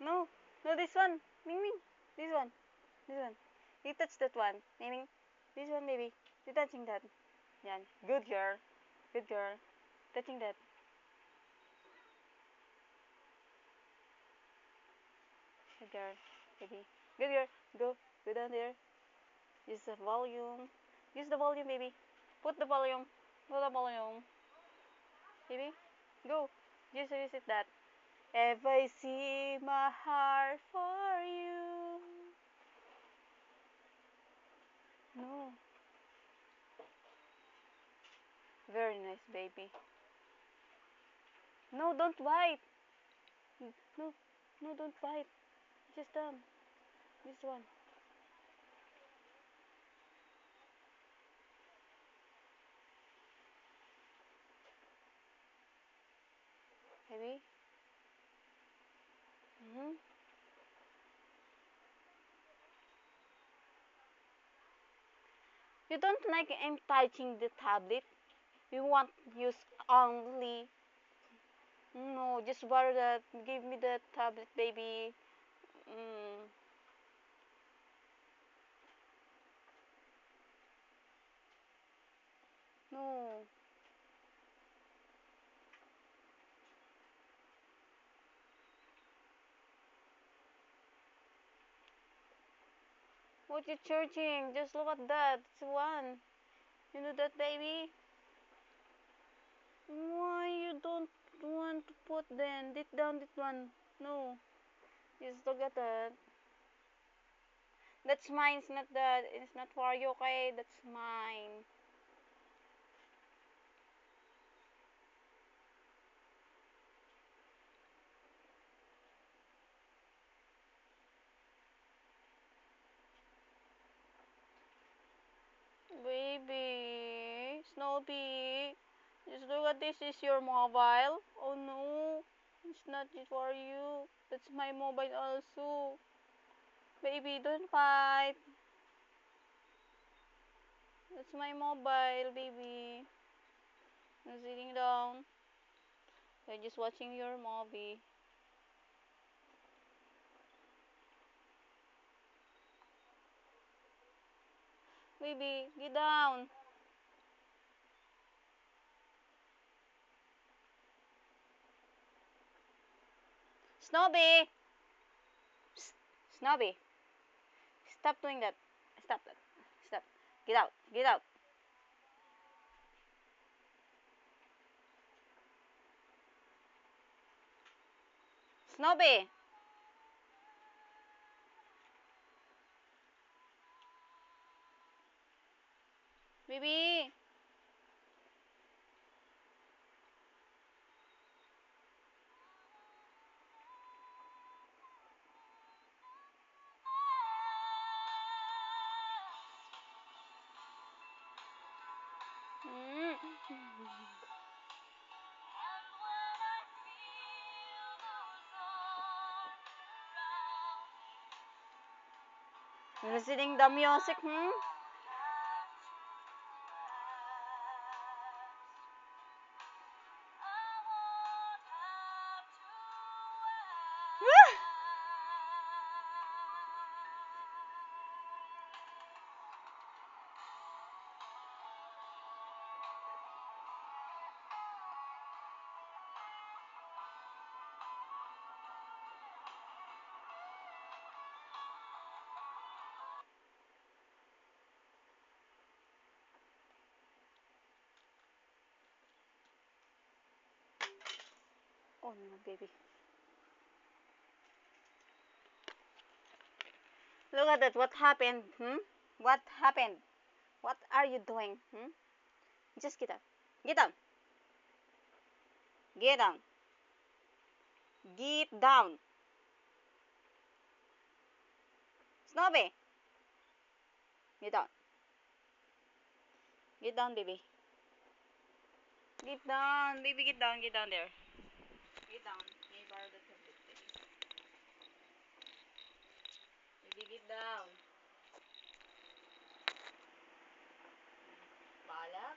No. No, this one. Ming Ming. This one. This one. You touch that one. Ming Ming. This one, baby. You touching that. Yan. Good girl. Good girl. Touching that. Good girl. Baby. Good girl. Go. Go down there. Use the volume. Use the volume, baby. Put the volume. Put the volume. Baby. Go. Just use it that. If I see my heart for you. No. Very nice, baby. No, don't bite. No, no, don't bite. Just this one. Baby. You don't like I'm touching the tablet. You want use only. No, just borrow that. Give me the tablet, baby. No. What you charging? Just look at that. It's one. You know that, baby? Why you don't want to put then? Dit down this one. No. Just look at that. That's mine. It's not that. It's not for you, okay? That's mine. Baby. Snoopy. Just look at this. Is your mobile? Oh no. It's not just for you. That's my mobile also. Baby, don't fight. That's my mobile, baby. I'm sitting down. You're just watching your movie. Baby, get down. Snobby! Psst. Snobby. Stop doing that. Stop that. Stop. Get out. Get out. Snobby! Baby! Mm. Listening the music, hmm? Oh no, baby. Look at that. What happened? Hmm? What happened? What are you doing? Hmm? Just get up. Get down. Get down. Get down. Snobby. Get down. Get down, baby. Get down, baby. Get down. Get down there. Get down. May I borrow the tablet, baby? Baby, get down. Bahala